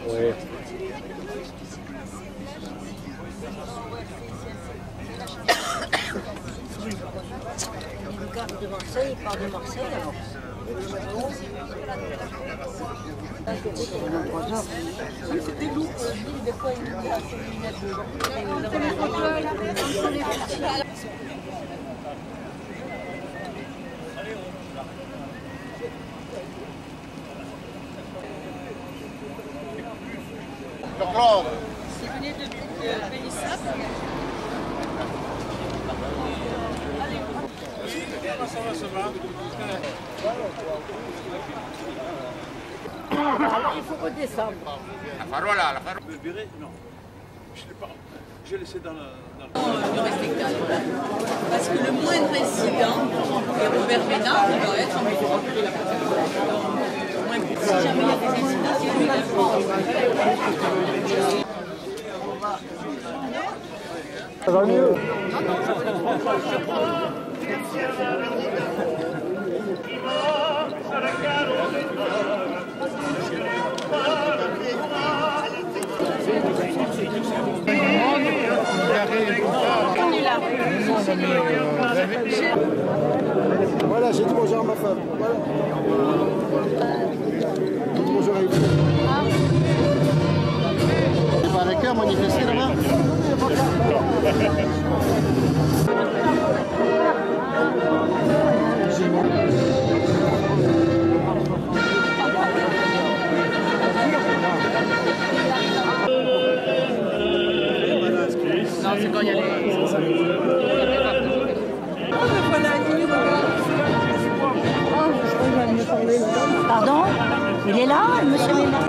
Ouais. Le gars de Marseille, il part de Marseille alors. C'était lourd. Des fois, il a ses lunettes C'est venu de Pélissap. Il faut redescendre. La farola, la farola. Le béret, non. Je ne l'ai pas. J'ai laissé dans le... De respectable. Parce que le moindre incident, et Robert Bénard, il doit être en métro. Si jamais il y a des incidents, c'est lui qui le prend. Ça va mieux. Voilà, j'ai dit bonjour à ma femme. Voilà. Bonjour à Yves. C'est pas avec eux à manifester là-bas? Non, c'est quand il y a les... Pardon? Il est là, le monsieur est là.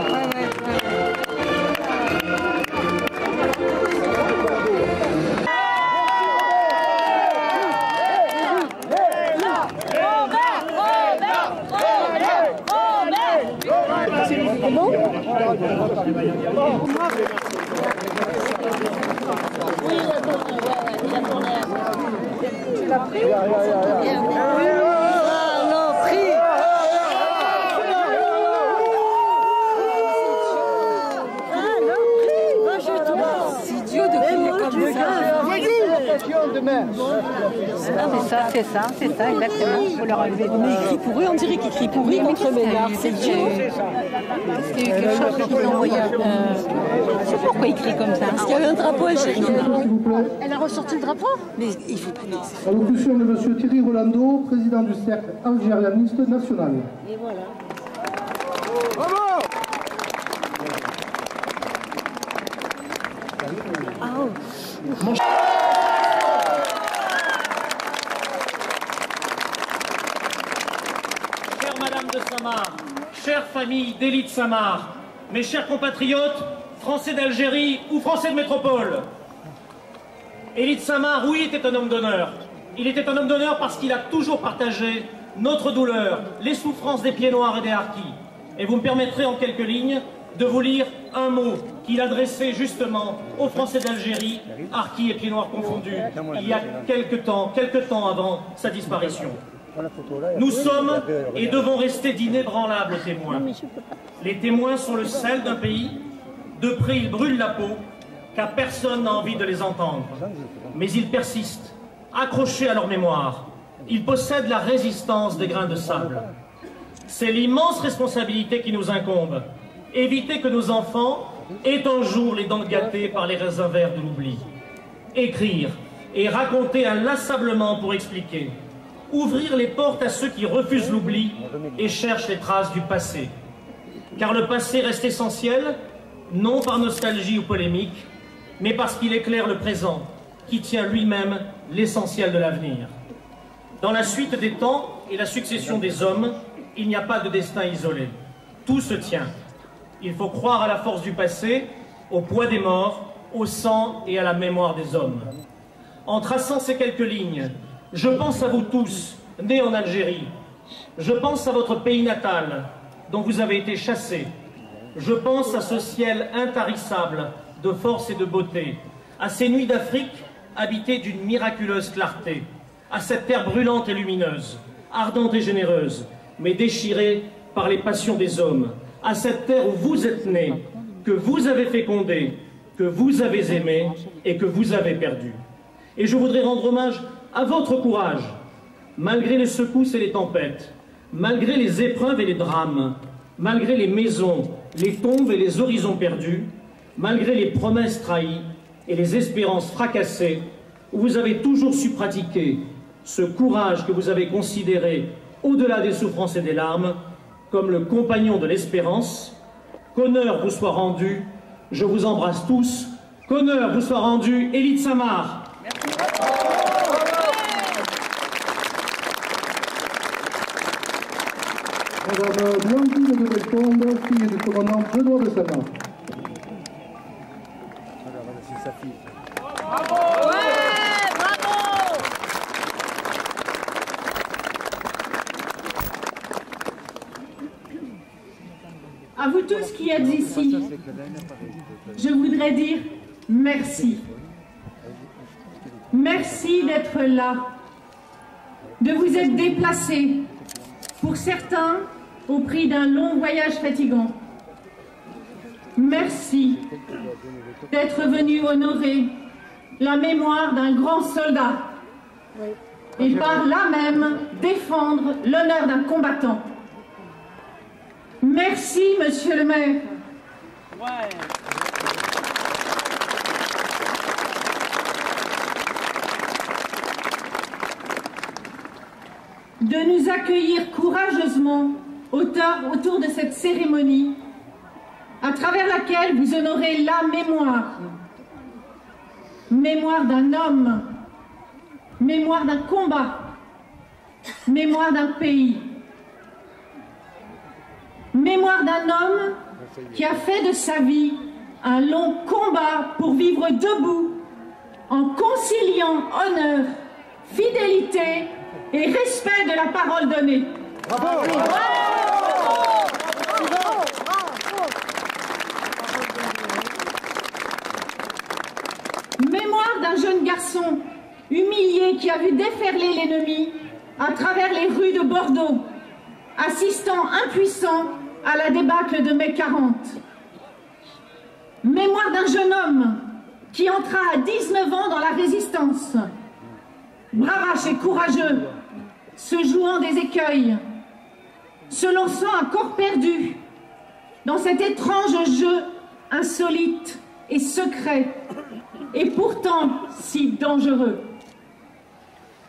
C'est bon? Oui, il a tourné, il a tourné. Tu l'as pris? Ah non, pris! Ah non, pris! Va chez toi! C'est idiot de crier comme ça! C'est ça, exactement. Il faut leur enlever. Mais ils crient pour eux, on dirait qu'ils crient pour eux contre Ménard. C'est idiot. Est-ce qu'il y a eu quelque chose qu'ils ont envoyé Je sais pourquoi ils crient comme ça. Parce qu'il y avait un drapeau algérien. Elle a ressorti le drapeau? Mais il faut pas dire ça. Allocution de M. Thierry Rolando, président du cercle algérianiste national. Et voilà. Bravo! Ah oh. Chère Madame de Samar, chère famille d'élite Samar, mes chers compatriotes, Français d'Algérie ou Français de métropole, Élite Samar, oui, était un homme d'honneur. Il était un homme d'honneur parce qu'il a toujours partagé notre douleur, les souffrances des pieds noirs et des harkis. Et vous me permettrez en quelques lignes de vous lire un mot qu'il adressait justement aux Français d'Algérie, harkis et pieds noirs confondus, il y a quelques temps avant sa disparition. Nous sommes et devons rester d'inébranlables témoins. Les témoins sont le sel d'un pays, de près ils brûlent la peau, car personne n'a envie de les entendre. Mais ils persistent, accrochés à leur mémoire. Ils possèdent la résistance des grains de sable. C'est l'immense responsabilité qui nous incombe. Éviter que nos enfants aient un jour les dents gâtées par les raisins verts de l'oubli. Écrire et raconter inlassablement pour expliquer. Ouvrir les portes à ceux qui refusent l'oubli et cherchent les traces du passé. Car le passé reste essentiel, non par nostalgie ou polémique, mais parce qu'il éclaire le présent, qui tient lui-même l'essentiel de l'avenir. Dans la suite des temps et la succession des hommes, il n'y a pas de destin isolé. Tout se tient. Il faut croire à la force du passé, au poids des morts, au sang et à la mémoire des hommes. En traçant ces quelques lignes, je pense à vous tous, nés en Algérie. Je pense à votre pays natal, dont vous avez été chassés. Je pense à ce ciel intarissable de force et de beauté, à ces nuits d'Afrique habitées d'une miraculeuse clarté, à cette terre brûlante et lumineuse, ardente et généreuse, mais déchirée par les passions des hommes, à cette terre où vous êtes nés, que vous avez fécondée, que vous avez aimé et que vous avez perdu. Et je voudrais rendre hommage à votre courage, malgré les secousses et les tempêtes, malgré les épreuves et les drames, malgré les maisons, les tombes et les horizons perdus, malgré les promesses trahies et les espérances fracassées, où vous avez toujours su pratiquer ce courage que vous avez considéré, au-delà des souffrances et des larmes, comme le compagnon de l'espérance. Qu'honneur vous soit rendu, je vous embrasse tous, qu'honneur vous soit rendu, Élie de Samar. Madame Blanquine de Bellecombe, fille du commandant Benoît de Samar. C'est sa fille. À vous tous qui êtes ici, je voudrais dire merci. Merci d'être là, de vous être déplacés, pour certains, au prix d'un long voyage fatigant. Merci d'être venus honorer la mémoire d'un grand soldat et par là même défendre l'honneur d'un combattant. Merci, monsieur le maire. De nous accueillir courageusement autour de cette cérémonie à travers laquelle vous honorez la mémoire. Mémoire d'un homme, mémoire d'un combat, mémoire d'un pays. Mémoire d'un homme qui a fait de sa vie un long combat pour vivre debout, en conciliant honneur, fidélité et respect de la parole donnée. Bravo! Mémoire d'un jeune garçon humilié qui a vu déferler l'ennemi à travers les rues de Bordeaux, assistant impuissant à la débâcle de mai 40. Mémoire d'un jeune homme qui entra à 19 ans dans la résistance, bravache et courageux, se jouant des écueils, se lançant à corps perdu dans cet étrange jeu insolite et secret, et pourtant si dangereux.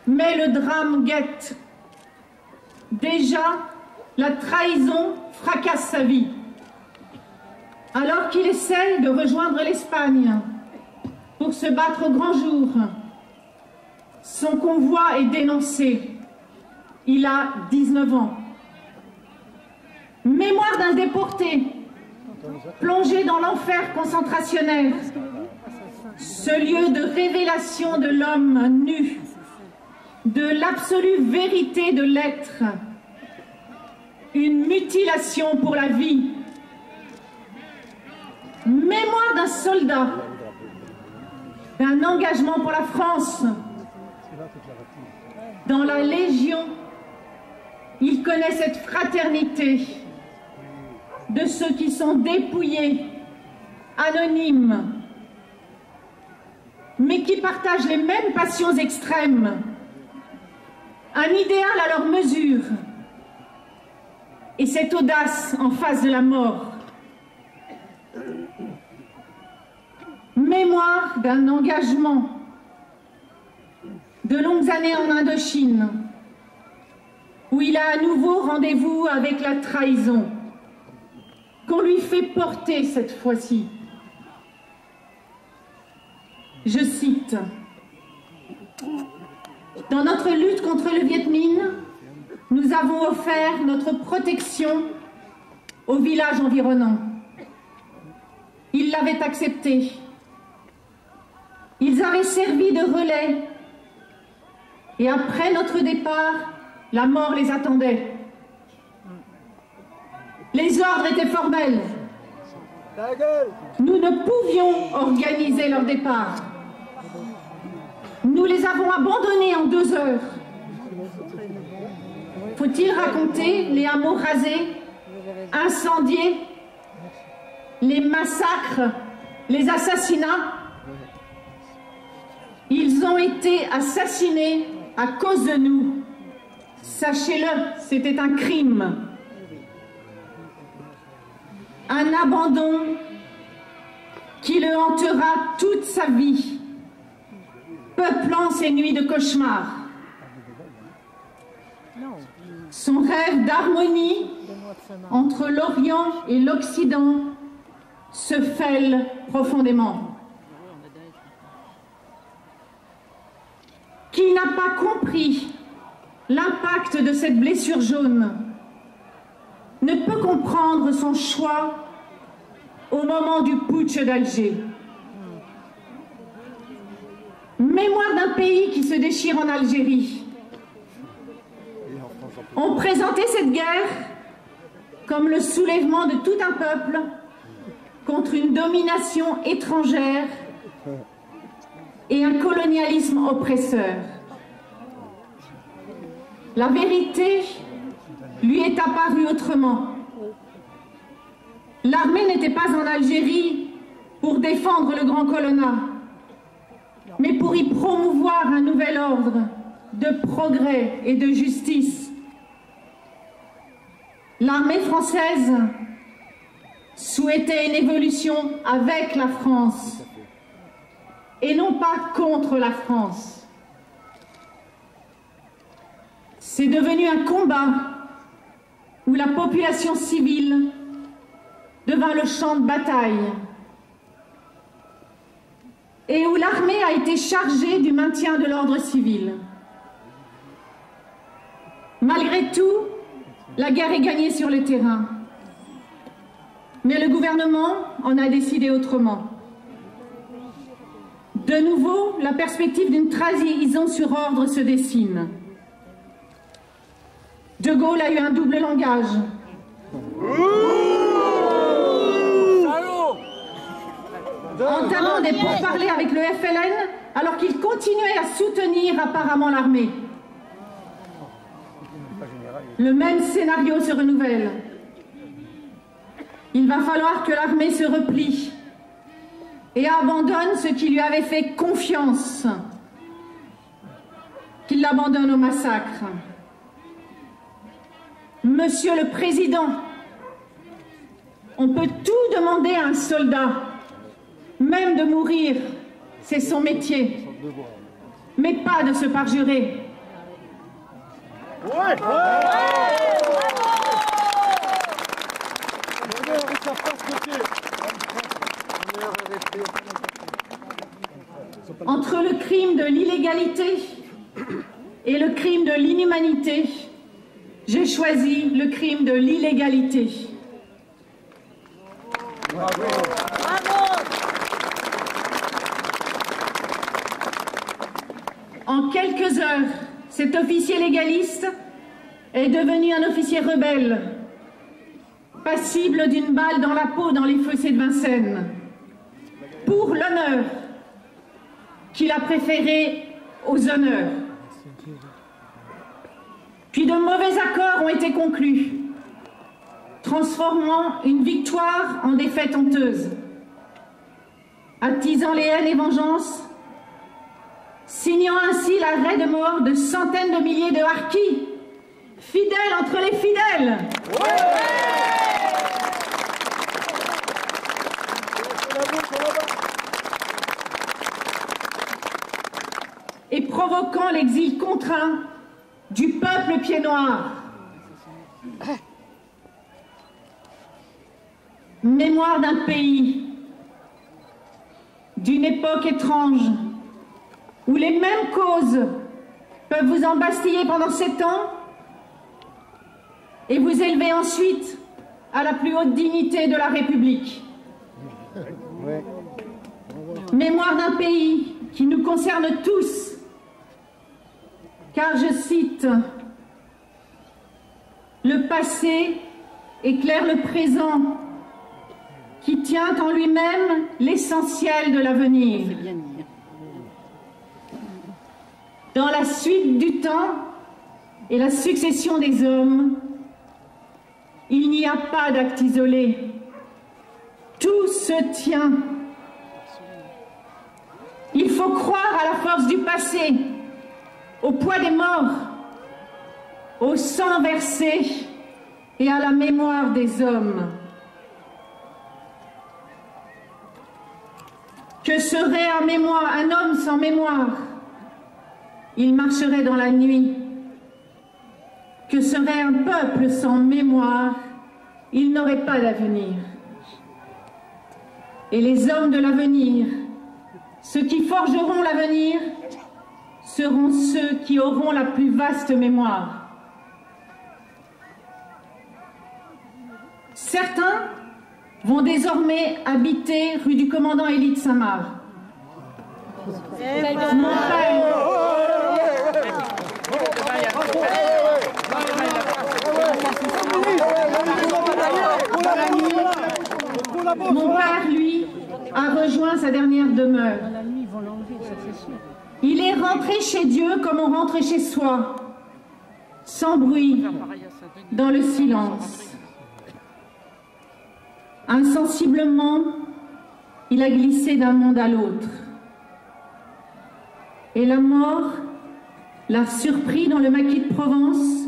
Mais le drame guette. Déjà, la trahison fracasse sa vie. Alors qu'il essaie de rejoindre l'Espagne pour se battre au grand jour, son convoi est dénoncé. Il a 19 ans. Mémoire d'un déporté, plongé dans l'enfer concentrationnaire, ce lieu de révélation de l'homme nu, de l'absolue vérité de l'être, une mutilation pour la vie. Mémoire d'un soldat, d'un engagement pour la France. Dans la Légion, il connaît cette fraternité de ceux qui sont dépouillés, anonymes, mais qui partagent les mêmes passions extrêmes, un idéal à leur mesure, et cette audace en face de la mort. Mémoire d'un engagement, de longues années en Indochine, où il a à nouveau rendez-vous avec la trahison, qu'on lui fait porter cette fois-ci. Je cite, « Dans notre lutte contre le Viet Minh, nous avons offert notre protection aux villages environnants. Ils l'avaient accepté. Ils avaient servi de relais. Et après notre départ, la mort les attendait. Les ordres étaient formels. Nous ne pouvions organiser leur départ. Nous les avons abandonnés en 2 heures. Faut-il raconter les hameaux rasés incendiés, les massacres, les assassinats. Ils ont été assassinés à cause de nous. Sachez-le, c'était un crime. Un abandon qui le hantera toute sa vie, peuplant ses nuits de cauchemar. Son rêve d'harmonie entre l'Orient et l'Occident se fêle profondément. Qui n'a pas compris l'impact de cette blessure jaune ne peut comprendre son choix au moment du putsch d'Alger. Mémoire d'un pays qui se déchire en Algérie. On présentait cette guerre comme le soulèvement de tout un peuple contre une domination étrangère et un colonialisme oppresseur. La vérité lui est apparue autrement. L'armée n'était pas en Algérie pour défendre le grand colonna, mais pour y promouvoir un nouvel ordre de progrès et de justice. L'armée française souhaitait une évolution avec la France et non pas contre la France. C'est devenu un combat où la population civile devint le champ de bataille et où l'armée a été chargée du maintien de l'ordre civil. Malgré tout, la guerre est gagnée sur le terrain. Mais le gouvernement en a décidé autrement. De nouveau, la perspective d'une trahison sur ordre se dessine. De Gaulle a eu un double langage. Entamant des pourparlers avec le FLN alors qu'il continuait à soutenir apparemment l'armée. Le même scénario se renouvelle. Il va falloir que l'armée se replie et abandonne ce qui lui avait fait confiance, qu'il l'abandonne au massacre. Monsieur le Président, on peut tout demander à un soldat, même de mourir, c'est son métier, mais pas de se parjurer. Entre le crime de l'illégalité et le crime de l'inhumanité, j'ai choisi le crime de l'illégalité. En quelques heures, cet officier légaliste est devenu un officier rebelle, passible d'une balle dans la peau dans les fossés de Vincennes, pour l'honneur qu'il a préféré aux honneurs. Puis de mauvais accords ont été conclus, transformant une victoire en défaite honteuse, attisant les haines et vengeances, signant ainsi l'arrêt de mort de centaines de milliers de harkis, fidèles entre les fidèles. Et provoquant l'exil contraint du peuple pied noir. Mémoire d'un pays, d'une époque étrange, où les mêmes causes peuvent vous embastiller pendant 7 ans et vous élever ensuite à la plus haute dignité de la République. Mémoire d'un pays qui nous concerne tous, car je cite, « Le passé éclaire le présent, qui tient en lui-même l'essentiel de l'avenir. » Dans la suite du temps et la succession des hommes, il n'y a pas d'acte isolé. Tout se tient. Il faut croire à la force du passé, au poids des morts, au sang versé et à la mémoire des hommes. Que serait un homme sans mémoire? Il marcherait dans la nuit. Que serait un peuple sans mémoire? Il n'aurait pas d'avenir. Et les hommes de l'avenir, ceux qui forgeront l'avenir, seront ceux qui auront la plus vaste mémoire. Certains vont désormais habiter rue du commandant Élie de Samar. Mon père, lui, a rejoint sa dernière demeure. Il est rentré chez Dieu comme on rentre chez soi, sans bruit, dans le silence. Insensiblement, il a glissé d'un monde à l'autre. Et la mort l'a surpris dans le maquis de Provence,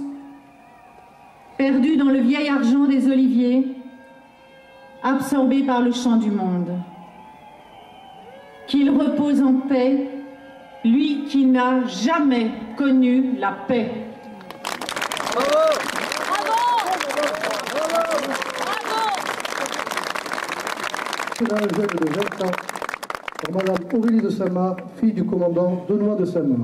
perdu dans le vieil argent des oliviers, absorbé par le chant du monde. Qu'il repose en paix, lui qui n'a jamais connu la paix. Dans le jeune de 20 ans, par Madame Aurélie de Samar, fille du commandant Benoît de Samar.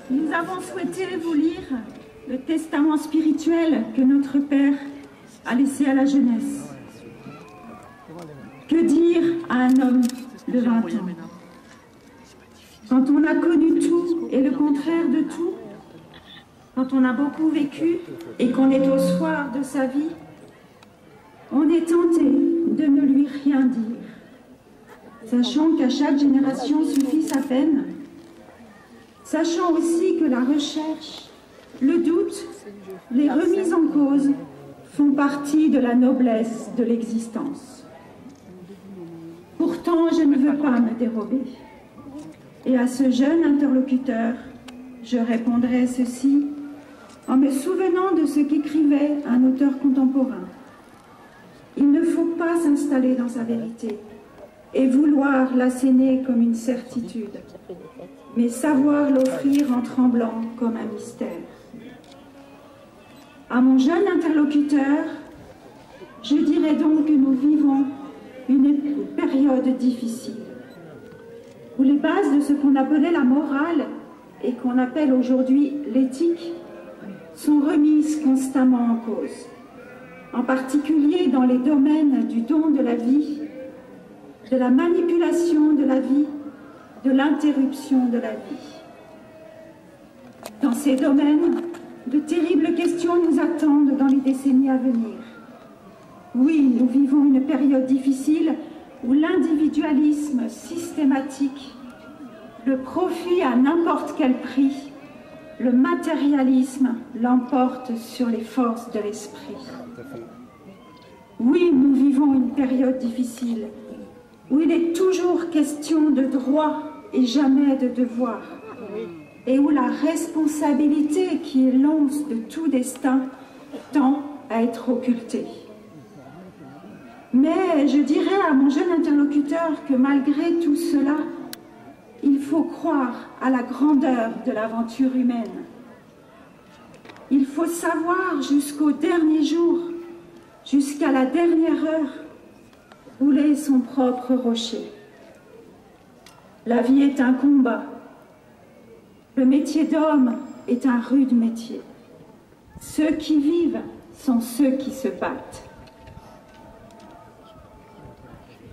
Nous avons souhaité vous lire le testament spirituel que notre Père a laissé à la jeunesse. Que dire à un homme de 20 ans? Quand on a connu tout et le contraire de tout, quand on a beaucoup vécu et qu'on est au soir de sa vie, on est tenté de ne lui rien dire, sachant qu'à chaque génération suffit sa peine, sachant aussi que la recherche, le doute, les remises en cause font partie de la noblesse de l'existence. Pourtant, je ne veux pas me dérober. Et à ce jeune interlocuteur, je répondrai ceci en me souvenant de ce qu'écrivait un auteur contemporain. Il ne faut pas s'installer dans sa vérité et vouloir l'asséner comme une certitude, mais savoir l'offrir en tremblant comme un mystère. À mon jeune interlocuteur, je dirais donc que nous vivons une période difficile, où les bases de ce qu'on appelait la morale et qu'on appelle aujourd'hui l'éthique sont remises constamment en cause, en particulier dans les domaines du don de la vie, de la manipulation de la vie, de l'interruption de la vie. Dans ces domaines, de terribles questions nous attendent dans les décennies à venir. Oui, nous vivons une période difficile où l'individualisme systématique, le profit à n'importe quel prix, le matérialisme l'emporte sur les forces de l'esprit. Oui, nous vivons une période difficile où il est toujours question de droit et jamais de devoir, et où la responsabilité qui est l'once de tout destin tend à être occultée. Mais je dirais à mon jeune interlocuteur que malgré tout cela, il faut croire à la grandeur de l'aventure humaine. Il faut savoir jusqu'au dernier jour, jusqu'à la dernière heure, où est son propre rocher. La vie est un combat. Le métier d'homme est un rude métier. Ceux qui vivent sont ceux qui se battent.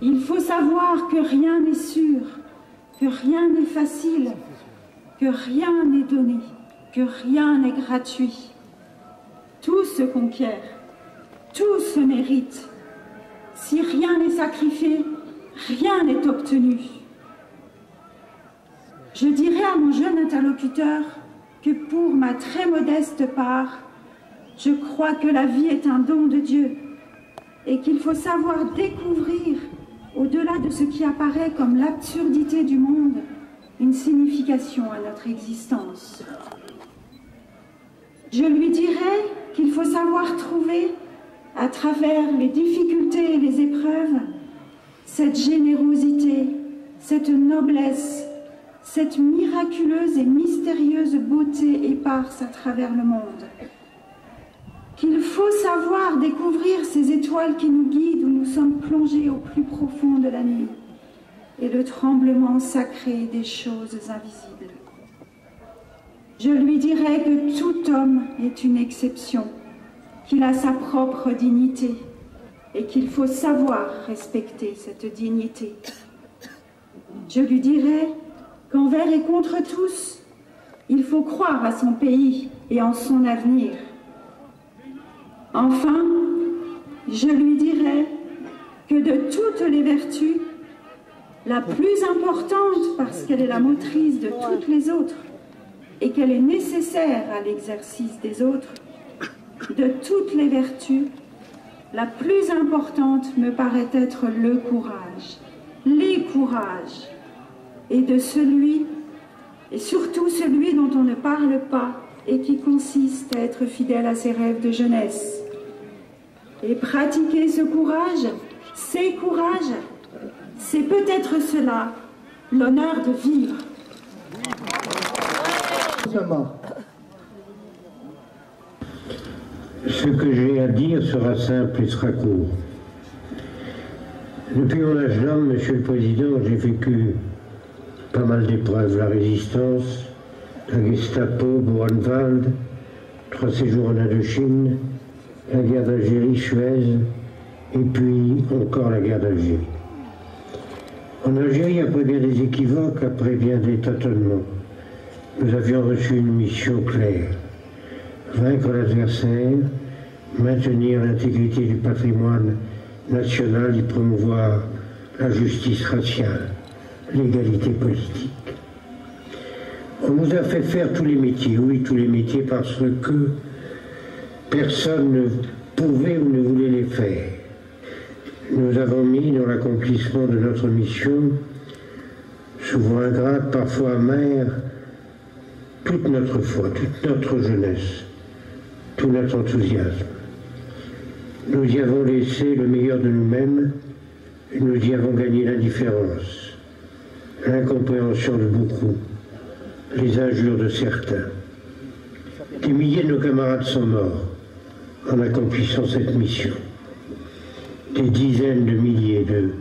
Il faut savoir que rien n'est sûr, que rien n'est facile, que rien n'est donné, que rien n'est gratuit. Tout se conquiert, tout se mérite. Si rien n'est sacrifié, rien n'est obtenu. Je dirais à mon jeune interlocuteur que pour ma très modeste part, je crois que la vie est un don de Dieu et qu'il faut savoir découvrir, au-delà de ce qui apparaît comme l'absurdité du monde, une signification à notre existence. Je lui dirais qu'il faut savoir trouver, à travers les difficultés et les épreuves, cette générosité, cette noblesse, cette miraculeuse et mystérieuse beauté éparse à travers le monde. Qu'il faut savoir découvrir ces étoiles qui nous guident où nous sommes plongés au plus profond de la nuit et le tremblement sacré des choses invisibles. Je lui dirais que tout homme est une exception, qu'il a sa propre dignité et qu'il faut savoir respecter cette dignité. Je lui dirais qu'envers et contre tous, il faut croire à son pays et en son avenir. Enfin, je lui dirais que de toutes les vertus, la plus importante parce qu'elle est la motrice de toutes les autres et qu'elle est nécessaire à l'exercice des autres, de toutes les vertus, la plus importante me paraît être le courage, les courages, et de celui, et surtout celui dont on ne parle pas et qui consiste à être fidèle à ses rêves de jeunesse. Et pratiquer ce courage, ces courages, c'est peut-être cela, l'honneur de vivre. Ce que j'ai à dire sera simple et sera court. Depuis mon âge d'homme, Monsieur le Président, j'ai vécu pas mal d'épreuves. La résistance, la Gestapo, Buchenwald, 3 séjours en Indochine, la guerre d'Algérie, Suez, et puis encore la guerre d'Algérie. En Algérie, après bien des équivoques, après bien des tâtonnements, nous avions reçu une mission claire. Vaincre l'adversaire, maintenir l'intégrité du patrimoine national et promouvoir la justice raciale, l'égalité politique. On nous a fait faire tous les métiers, oui, tous les métiers, parce que personne ne pouvait ou ne voulait les faire. Nous avons mis dans l'accomplissement de notre mission, souvent ingrate, parfois amère, toute notre foi, toute notre jeunesse, tout notre enthousiasme. Nous y avons laissé le meilleur de nous-mêmes, et nous y avons gagné l'indifférence, l'incompréhension de beaucoup, les injures de certains. Des milliers de nos camarades sont morts en accomplissant cette mission. Des dizaines de milliers de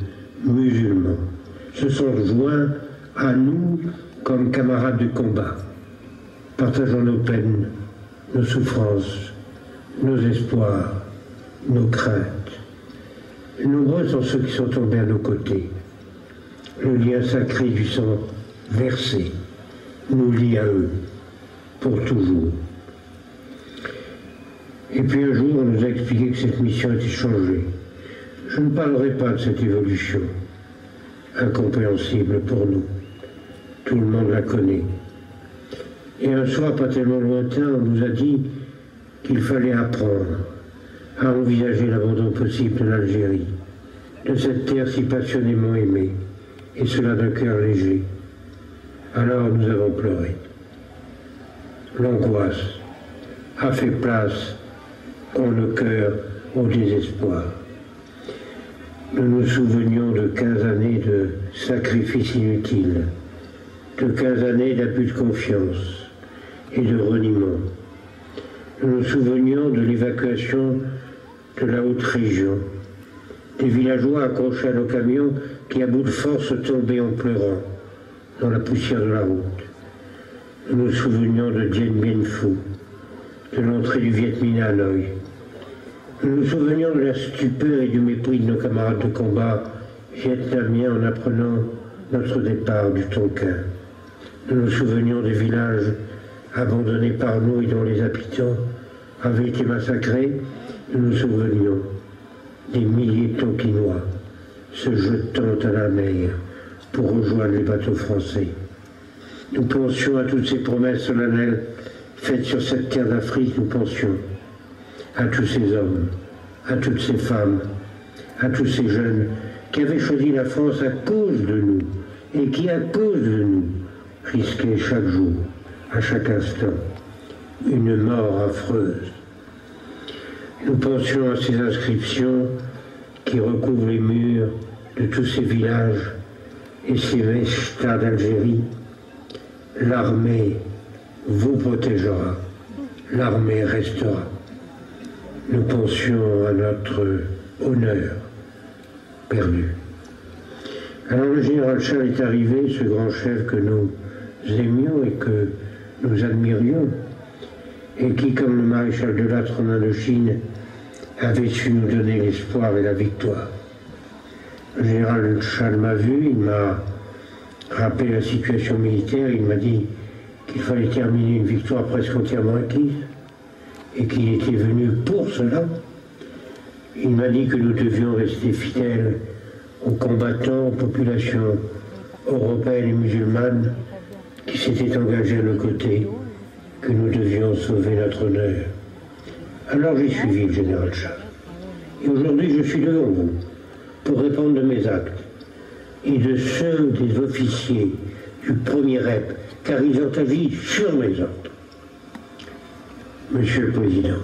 musulmans se sont joints à nous comme camarades de combat, partageant nos peines, nos souffrances, nos espoirs, nos craintes. Nombreux sont ceux qui sont tombés à nos côtés. Le lien sacré du sang versé nous lie à eux pour toujours. Et puis un jour, on nous a expliqué que cette mission était changée. Je ne parlerai pas de cette évolution, incompréhensible pour nous. Tout le monde la connaît. Et un soir, pas tellement lointain, on nous a dit qu'il fallait apprendre à envisager l'abandon possible de l'Algérie, de cette terre si passionnément aimée, et cela d'un cœur léger. Alors nous avons pleuré. L'angoisse a fait place dans le cœur au désespoir. Nous nous souvenions de 15 années de sacrifices inutiles, de 15 années d'abus de confiance et de reniement. Nous nous souvenions de l'évacuation de la haute région, des villageois accrochés à nos camions qui, à bout de force, tombaient en pleurant dans la poussière de la route. Nous nous souvenions de Dien Bien Phu, de l'entrée du Viet Minh à Hanoï. Nous nous souvenions de la stupeur et du mépris de nos camarades de combat vietnamiens en apprenant notre départ du Tonkin. Nous nous souvenions des villages abandonnés par nous et dont les habitants avaient été massacrés. Nous nous souvenions des milliers de Tonkinois se jetant à la mer pour rejoindre les bateaux français. Nous pensions à toutes ces promesses solennelles faites sur cette terre d'Afrique, nous pensions à tous ces hommes, à toutes ces femmes, à tous ces jeunes qui avaient choisi la France à cause de nous et qui, à cause de nous, risquaient chaque jour, à chaque instant, une mort affreuse. Nous pensions à ces inscriptions qui recouvrent les murs de tous ces villages et ces mestas d'Algérie. L'armée vous protégera, l'armée restera. Nous pensions à notre honneur perdu. Alors le général Charles est arrivé, ce grand chef que nous aimions et que nous admirions, et qui, comme le maréchal de Lattre en Indochine, avait su nous donner l'espoir et la victoire. Le général Charles m'a vu, il m'a rappelé la situation militaire, il m'a dit qu'il fallait terminer une victoire presque entièrement acquise, et qu'il était venu pour cela. Il m'a dit que nous devions rester fidèles aux combattants, aux populations européennes et musulmanes qui s'étaient engagées à nos côtés, que nous devions sauver notre honneur. Alors j'ai suivi le général Charles. Et aujourd'hui, je suis devant vous pour répondre de mes actes et de ceux des officiers du premier REP, car ils ont agi sur mes ordres. Monsieur le Président,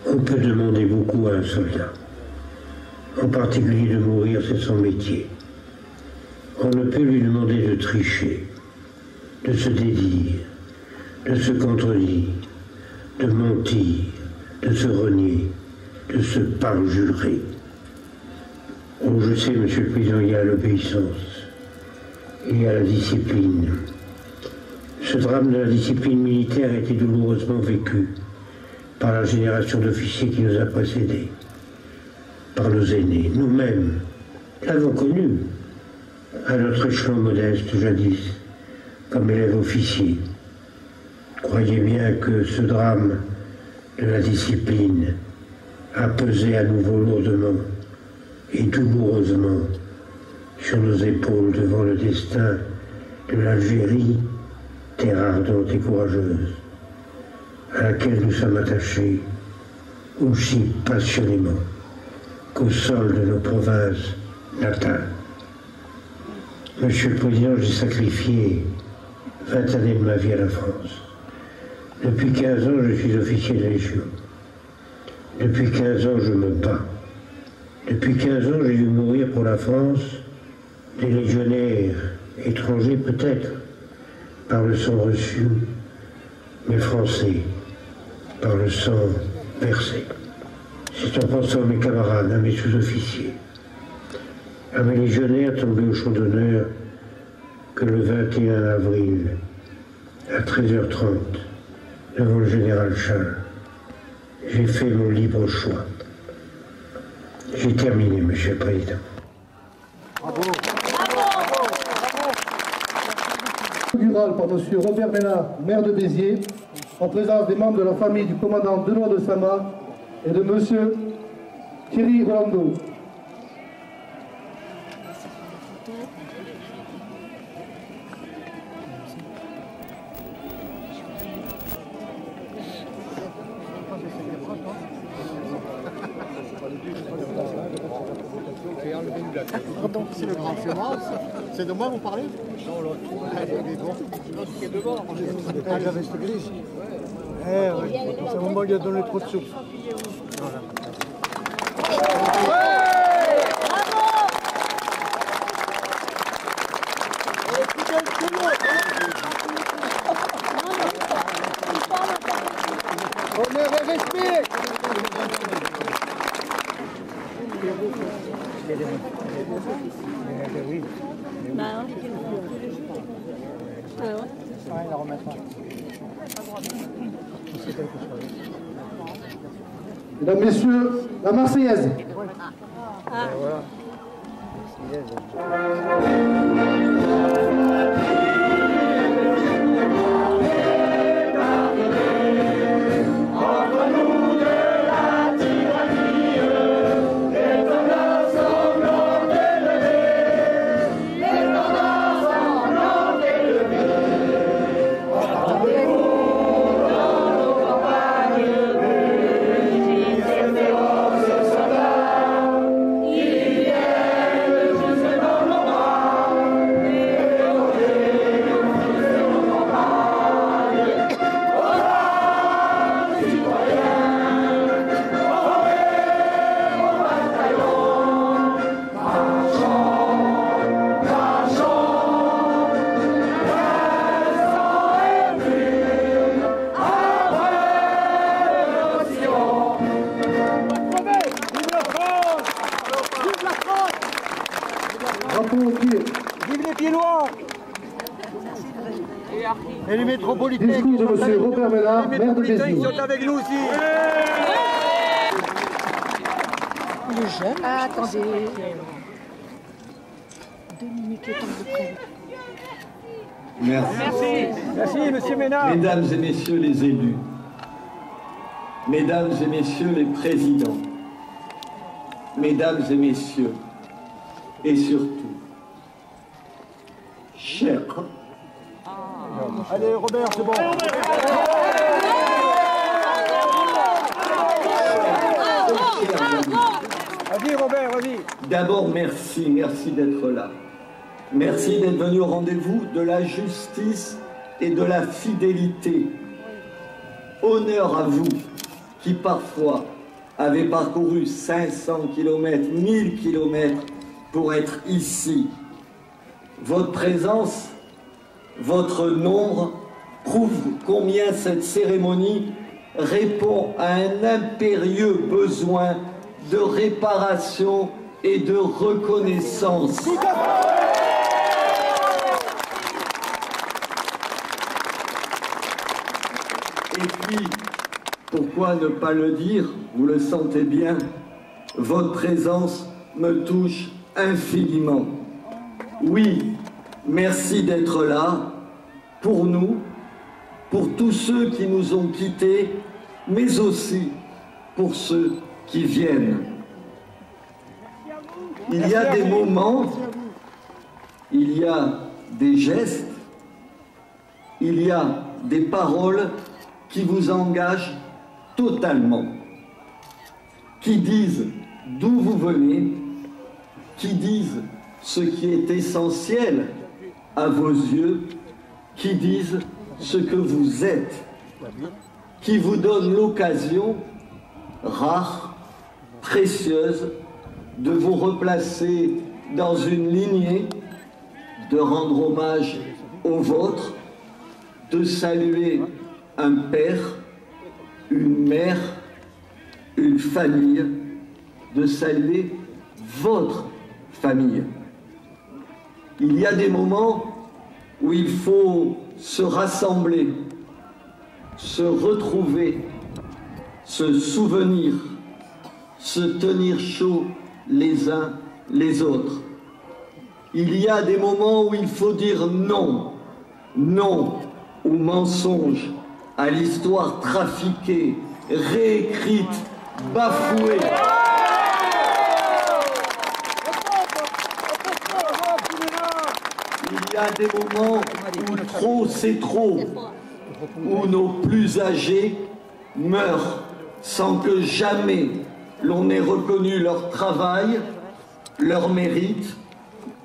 on peut demander beaucoup à un soldat, en particulier de mourir, c'est son métier. On ne peut lui demander de tricher, de se dédire, de se contredire, de mentir, de se renier, de se parjurer. Oh, je sais, Monsieur le Président, il y a l'obéissance, il y a la discipline. Ce drame de la discipline militaire a été douloureusement vécu par la génération d'officiers qui nous a précédés, par nos aînés. Nous-mêmes l'avons connu à notre échelon modeste jadis, comme élève officier. Croyez bien que ce drame de la discipline a pesé à nouveau lourdement et douloureusement sur nos épaules devant le destin de l'Algérie, terre ardente et courageuse, à laquelle nous sommes attachés aussi passionnément qu'au sol de nos provinces natales. Monsieur le Président, j'ai sacrifié 20 années de ma vie à la France. Depuis 15 ans, je suis officier de Légion. Depuis 15 ans, je me bats. Depuis 15 ans, j'ai vu mourir pour la France des légionnaires étrangers peut-être, par le sang reçu, mais français, par le sang versé. C'est en pensant à mes camarades, à mes sous-officiers, à mes légionnaires tombés au champ d'honneur que le 21 avril, à 13h30, devant le général Charles, j'ai fait mon libre choix. J'ai terminé, Monsieur le Président. Bravo. Par M. Robert Ménard, maire de Béziers, en présence des membres de la famille du commandant Benoît de Sama et de M. Thierry Rolando. Pardon, c'est le grand, c'est moi. C'est de moi vous parlez? Non, l'autre. L'autre qui est devant. Ah, la veste grise. Eh oui, c'est un moment où il a donné trop de soupe. Voilà. On est respect. Mesdames, Messieurs, la Marseillaise. Voilà. Et les métropolitains. Discours de M. Robert Ménard, maire de Béziers. Ils sont avec nous aussi. Il est jeune. Ah, attendez. 2 minutes, le temps de près. Merci. Merci, monsieur Ménard. Mesdames et messieurs les élus, mesdames et messieurs les présidents, mesdames et messieurs, et surtout, chers... Allez, Robert, c'est bon. Vas-y, Robert, vas-y. D'abord, merci d'être là. Merci d'être venu au rendez-vous de la justice et de la fidélité. Honneur à vous qui parfois avez parcouru 500 km, 1000 km pour être ici. Votre présence, votre nombre prouve combien cette cérémonie répond à un impérieux besoin de réparation et de reconnaissance. Et puis, pourquoi ne pas le dire, vous le sentez bien, votre présence me touche infiniment. Oui, merci d'être là, pour nous, pour tous ceux qui nous ont quittés, mais aussi pour ceux qui viennent. Il y a des moments, il y a des gestes, il y a des paroles qui vous engagent totalement, qui disent d'où vous venez, qui disent ce qui est essentiel à vos yeux, qui disent ce que vous êtes, qui vous donnent l'occasion rare, précieuse, de vous replacer dans une lignée, de rendre hommage au vôtre, de saluer un père, une mère, une famille, de saluer votre famille. Il y a des moments où il faut se rassembler, se retrouver, se souvenir, se tenir chaud les uns les autres. Il y a des moments où il faut dire non, non au mensonge, à l'histoire trafiquée, réécrite, bafouée. Il y a des moments où trop c'est trop, où nos plus âgés meurent sans que jamais l'on ait reconnu leur travail, leur mérite,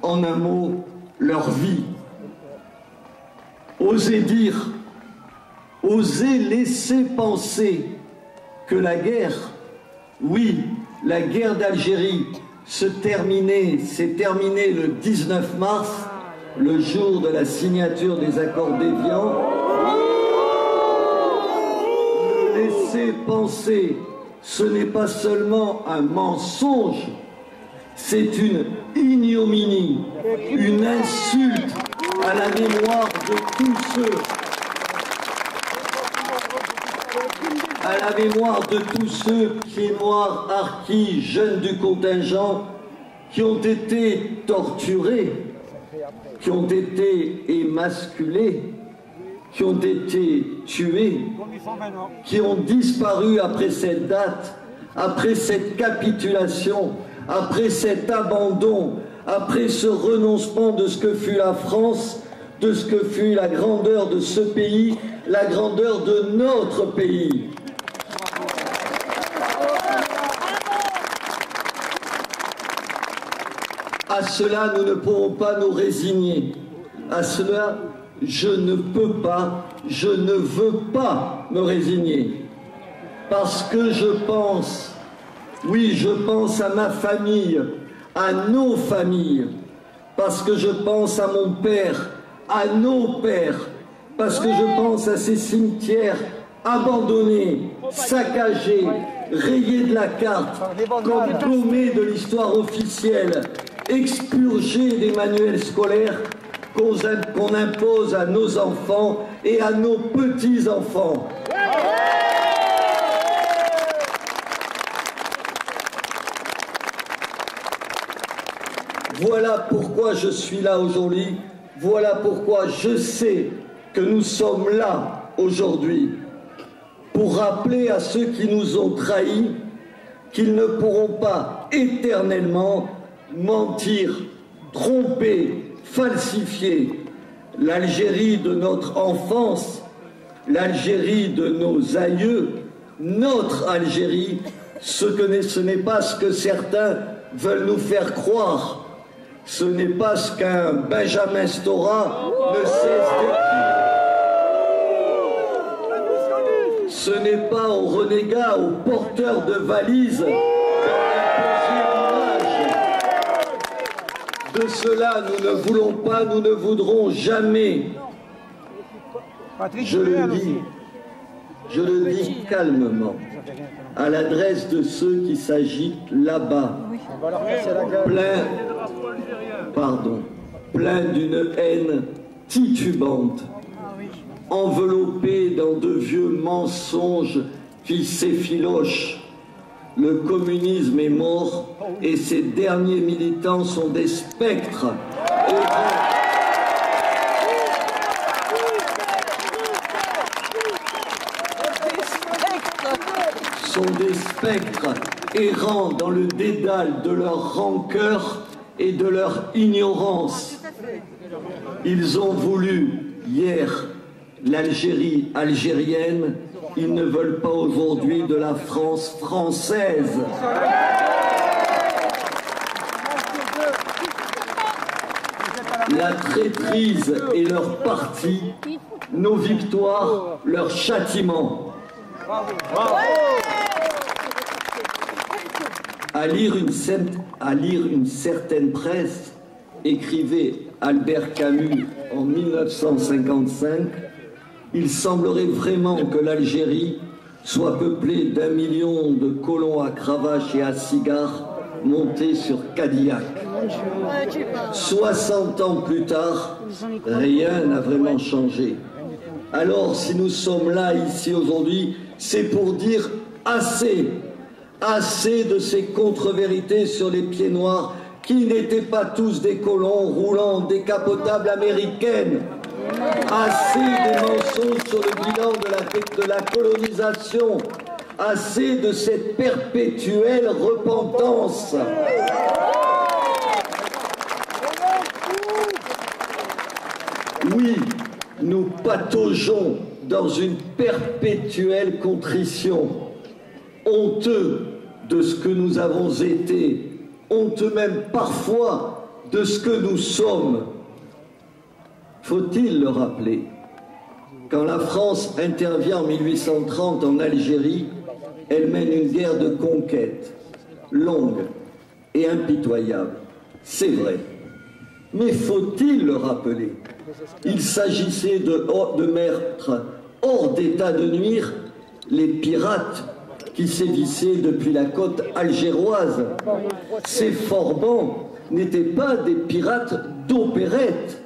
en un mot, leur vie. Osez dire, osez laisser penser que la guerre, oui, la guerre d'Algérie s'est terminée le 19 mars, le jour de la signature des accords d'Évian. Laisser penser, ce n'est pas seulement un mensonge, c'est une ignominie, une insulte à la mémoire de tous ceux, pieds noirs, harkis, jeunes du contingent, qui ont été torturés, qui ont été émasculés, qui ont été tués, qui ont disparu après cette date, après cette capitulation, après cet abandon, après ce renoncement de ce que fut la France, de ce que fut la grandeur de ce pays, la grandeur de notre pays. À cela, nous ne pourrons pas nous résigner. À cela, je ne peux pas, je ne veux pas me résigner. Parce que je pense, oui, je pense à ma famille, à nos familles. Parce que je pense à mon père, à nos pères. Parce que je pense à ces cimetières abandonnés, saccagés, rayés de la carte, comme gommés de l'histoire officielle, expurgés des manuels scolaires, qu'on impose à nos enfants et à nos petits-enfants. Voilà pourquoi je suis là aujourd'hui, voilà pourquoi je sais que nous sommes là aujourd'hui, pour rappeler à ceux qui nous ont trahis qu'ils ne pourront pas éternellement mentir, tromper, falsifier l'Algérie de notre enfance, l'Algérie de nos aïeux, notre Algérie, ce n'est pas ce que certains veulent nous faire croire. Ce n'est pas ce qu'un Benjamin Stora ne cesse d'écrire. Ce n'est pas aux renégats, aux porteurs de valises de cela, nous ne voulons pas, nous ne voudrons jamais. Je le dis calmement, à l'adresse de ceux qui s'agitent là-bas, plein d'une haine titubante, enveloppés dans de vieux mensonges qui s'effilochent. Le communisme est mort et ses derniers militants sont des spectres. Sont des spectres errant dans le dédale de leur rancœur et de leur ignorance. Ils ont voulu hier l'Algérie algérienne, ils ne veulent pas aujourd'hui de la France française. La traîtrise est leur parti, nos victoires, leur châtiment. À lire une certaine presse, écrivait Albert Camus en 1955, il semblerait vraiment que l'Algérie soit peuplée d'1 million de colons à cravache et à cigares montés sur Cadillac. 60 ans plus tard, rien n'a vraiment changé. Alors, si nous sommes là, ici, aujourd'hui, c'est pour dire assez, assez de ces contre-vérités sur les pieds noirs qui n'étaient pas tous des colons roulant en décapotable américaine. Assez des mensonges sur le bilan de la colonisation. Assez de cette perpétuelle repentance. Oui, nous pataugeons dans une perpétuelle contrition. Honteux de ce que nous avons été, honteux même parfois de ce que nous sommes. Faut-il le rappeler? Quand la France intervient en 1830 en Algérie, elle mène une guerre de conquête, longue et impitoyable. C'est vrai. Mais faut-il le rappeler? Il s'agissait de mettre hors d'état de nuire les pirates qui sévissaient depuis la côte algéroise. Ces forbans n'étaient pas des pirates d'opérette.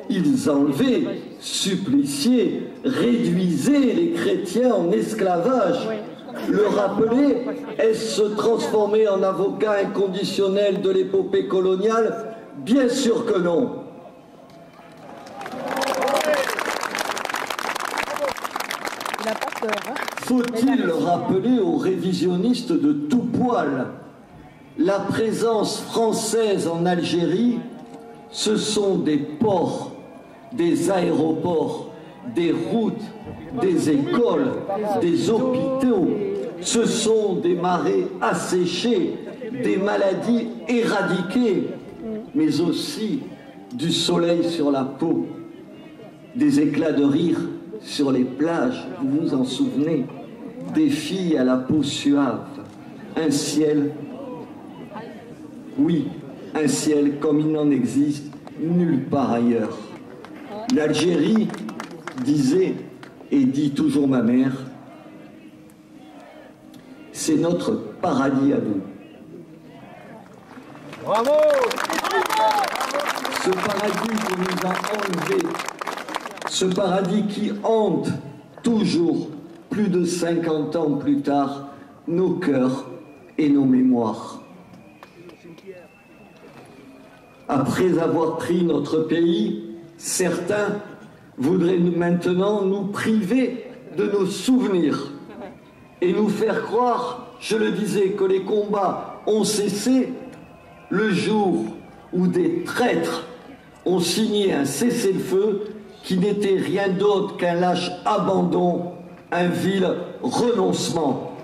Ils enlevaient, suppliciaient, réduisaient les chrétiens en esclavage. Le rappeler, est-ce se transformer en avocat inconditionnel de l'épopée coloniale? Bien sûr que non. Faut-il rappeler aux révisionnistes de tout poil la présence française en Algérie? Ce sont des ports, des aéroports, des routes, des écoles, des hôpitaux. Ce sont des marais asséchés, des maladies éradiquées, mais aussi du soleil sur la peau, des éclats de rire sur les plages, vous vous en souvenez, des filles à la peau suave, un ciel, oui, un ciel comme il n'en existe nulle part ailleurs. L'Algérie, disait et dit toujours ma mère, c'est notre paradis à nous. Bravo! ce paradis qu'on nous a enlevé, ce paradis qui hante toujours, plus de 50 ans plus tard, nos cœurs et nos mémoires. Après avoir pris notre pays, certains voudraient maintenant nous priver de nos souvenirs et nous faire croire, je le disais, que les combats ont cessé le jour où des traîtres ont signé un cessez-le-feu qui n'était rien d'autre qu'un lâche abandon, un vil renoncement.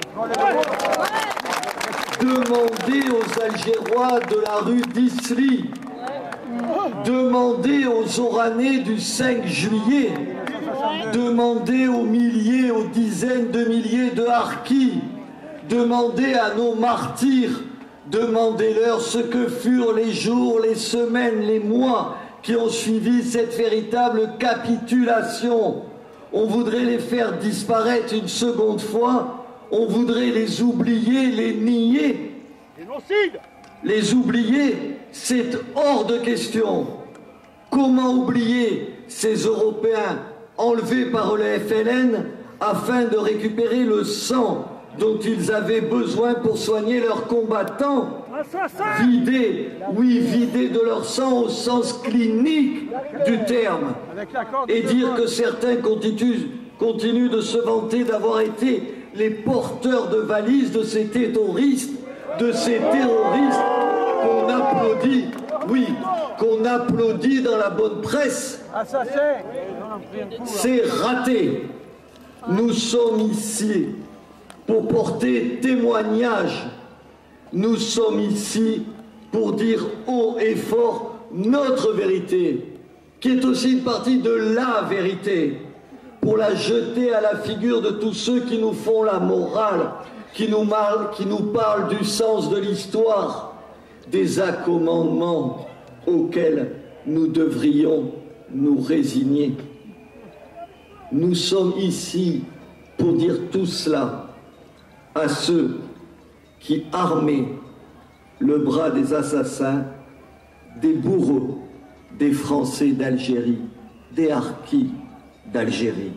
Demandez aux Algérois de la rue d'Isly, demandez aux Oranais du 5 juillet, demandez aux milliers, aux dizaines de milliers de harkis, demandez à nos martyrs, demandez-leur ce que furent les jours, les semaines, les mois qui ont suivi cette véritable capitulation. On voudrait les faire disparaître une seconde fois, on voudrait les oublier, les nier. Les oublier, c'est hors de question. Comment oublier ces Européens enlevés par le FLN afin de récupérer le sang dont ils avaient besoin pour soigner leurs combattants, vidés, oui, vidés de leur sang au sens clinique du terme, et dire que certains continuent de se vanter d'avoir été les porteurs de valises de ces terroristes, qu'on applaudit, oui, qu'on applaudit dans la bonne presse. C'est raté. Nous sommes ici pour porter témoignage. Nous sommes ici pour dire haut et fort notre vérité, qui est aussi une partie de la vérité, pour la jeter à la figure de tous ceux qui nous font la morale, qui nous parlent du sens de l'histoire, des accommodements auxquels nous devrions nous résigner. Nous sommes ici pour dire tout cela à ceux qui armaient le bras des assassins, des bourreaux, des Français d'Algérie, des harkis d'Algérie.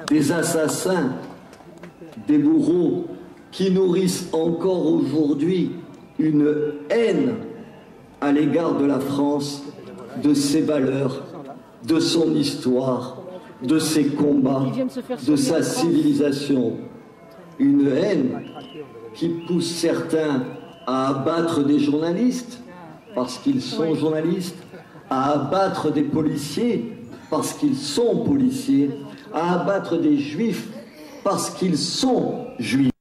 Des assassins, des bourreaux qui nourrissent encore aujourd'hui une haine à l'égard de la France, de ses valeurs, de son histoire, de ses combats, de sa civilisation. Une haine qui pousse certains à abattre des journalistes parce qu'ils sont journalistes, à abattre des policiers parce qu'ils sont policiers, à abattre des juifs parce qu'ils sont juifs.